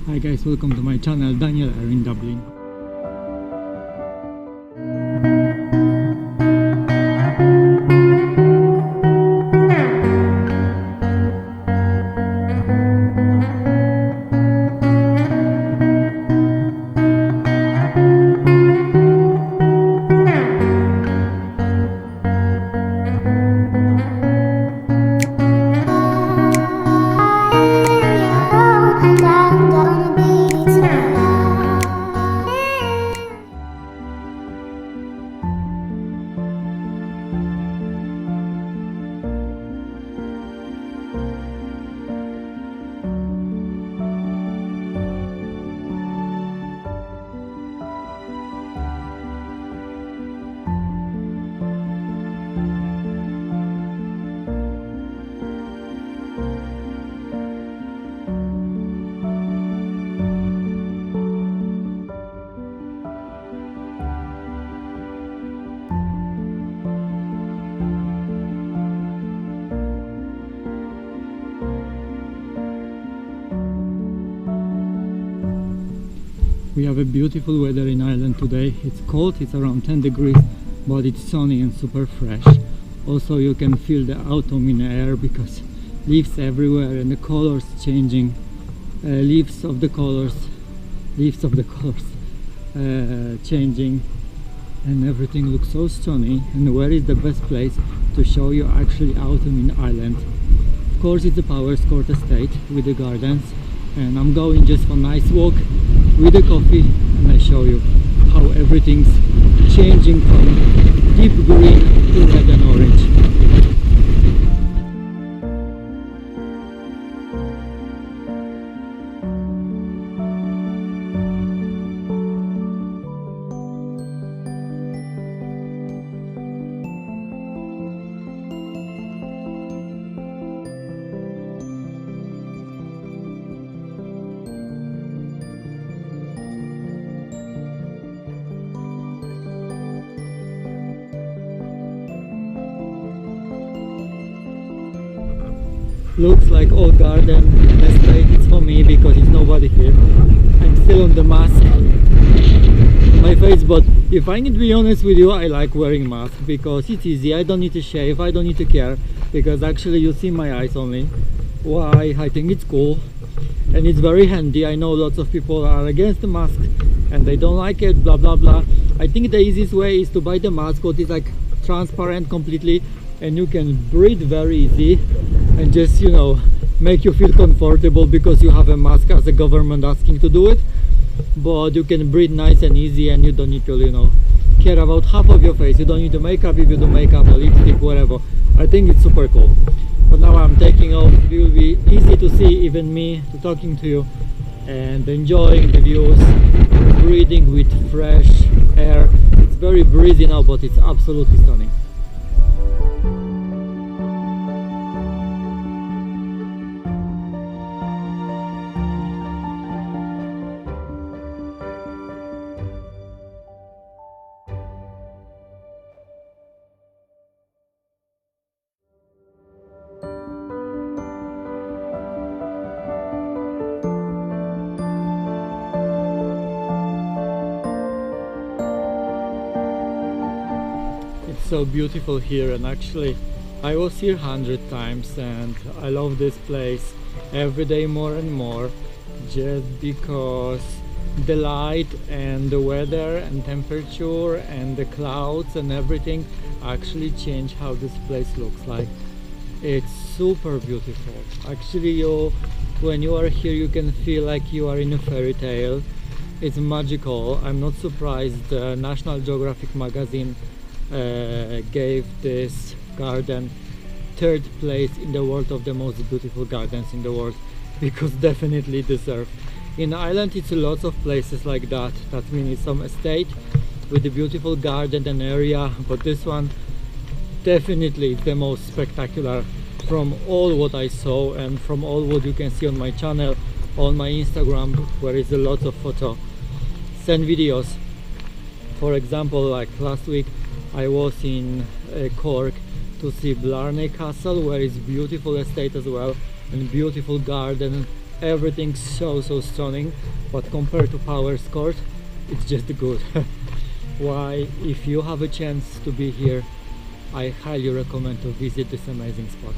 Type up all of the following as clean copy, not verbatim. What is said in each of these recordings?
Hi guys, welcome to my channel. Daniel are in Dublin. We have a beautiful weather in Ireland today. It's cold, it's around 10 degrees, but it's sunny and super fresh. Also you can feel the autumn in the air because leaves everywhere and the colors changing. Leaves of the colors changing, and everything looks so stunning. And where is the best place to show you actually autumn in Ireland? Of course it's the Powerscourt estate with the gardens, and I'm going just for a nice walk with a coffee, and I show you how everything's changing from deep green to red and orange. Looks like all garden estate. It's for me because it's nobody here. I'm still on the mask on my face, but if I need to be honest with you, I like wearing mask because it's easy. I don't need to shave, I don't need to care, because actually you see my eyes only. Why? I think it's cool and it's very handy. I know lots of people are against the mask and they don't like it, blah blah blah. I think the easiest way is to buy the mask, what is like transparent completely, and you can breathe very easy and just, you know, make you feel comfortable because you have a mask as a government asking to do it. But you can breathe nice and easy, and you don't need to, you know, care about half of your face. You don't need to makeup if you do makeup or lipstick, whatever. I think it's super cool. But now I'm taking off. It will be easy to see even me talking to you and enjoying the views, breathing with fresh air. It's very breezy now, but it's absolutely stunning. So beautiful here, and actually I was here 100 times and I love this place every day more and more, just because the light and the weather and temperature and the clouds and everything actually change how this place looks like. It's super beautiful. Actually when you are here you can feel like you are in a fairy tale. It's magical. I'm not surprised National Geographic magazine gave this garden 3rd place in the world of the most beautiful gardens in the world, because definitely deserve. In Ireland it's lots of places like that. That means it's some estate with a beautiful garden and area, but this one definitely is the most spectacular from all what I saw and from all what you can see on my channel, on my Instagram, where is a lot of photos and videos. For example, like last week I was in Cork to see Blarney Castle, where is beautiful estate as well, and beautiful garden everything so stunning, but compared to PowerScout, it's just good. Why, if you have a chance to be here, I highly recommend to visit this amazing spot.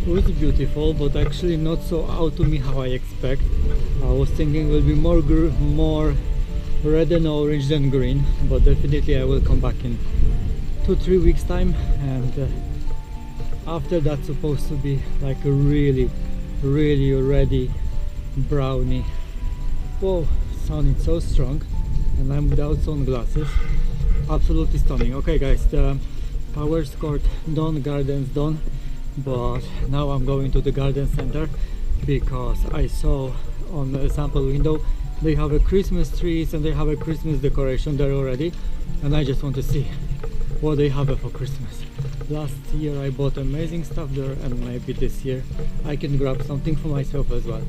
It was beautiful, but actually not so out to me how I expect. I was thinking it will be more red and orange than green, but definitely I will come back in 2-3 weeks time, and after that's supposed to be like a really ready brownie. Whoa, sun is so strong, and I'm without sunglasses. Absolutely stunning. Okay guys, the PowerScout done, gardens done, but now I'm going to the garden center because I saw on the sample window they have a Christmas trees and they have a Christmas decoration there already, and I just want to see what they have for Christmas. Last year I bought amazing stuff there, and maybe this year I can grab something for myself as well.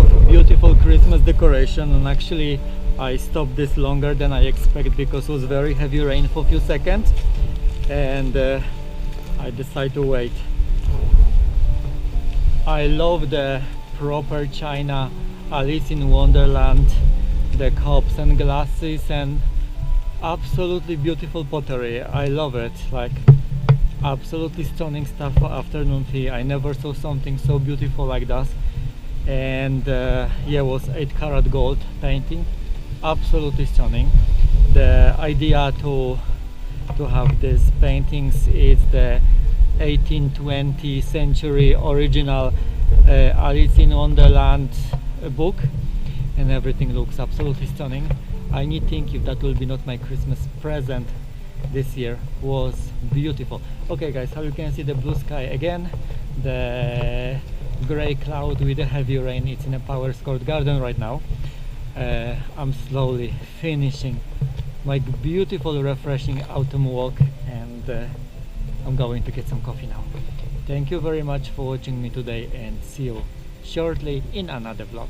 of beautiful Christmas decoration, and actually I stopped this longer than I expected because it was very heavy rain for a few seconds, and I decided to wait. I love the proper China Alice in Wonderland, the cups and glasses, and absolutely beautiful pottery. I love it, like absolutely stunning stuff for afternoon tea. I never saw something so beautiful like that. And yeah, it was 8-karat gold painting, absolutely stunning. The idea to have these paintings is the 18th-20th century original Alice in Wonderland book, and everything looks absolutely stunning. I need to think if that will be not my Christmas present this year. Was beautiful. Okay guys, how you can see the blue sky again, the gray cloud with the heavy rain. It's in a power scored garden right now. I'm slowly finishing my beautiful refreshing autumn walk, and I'm going to get some coffee now. Thank you very much for watching me today, and see you shortly in another vlog.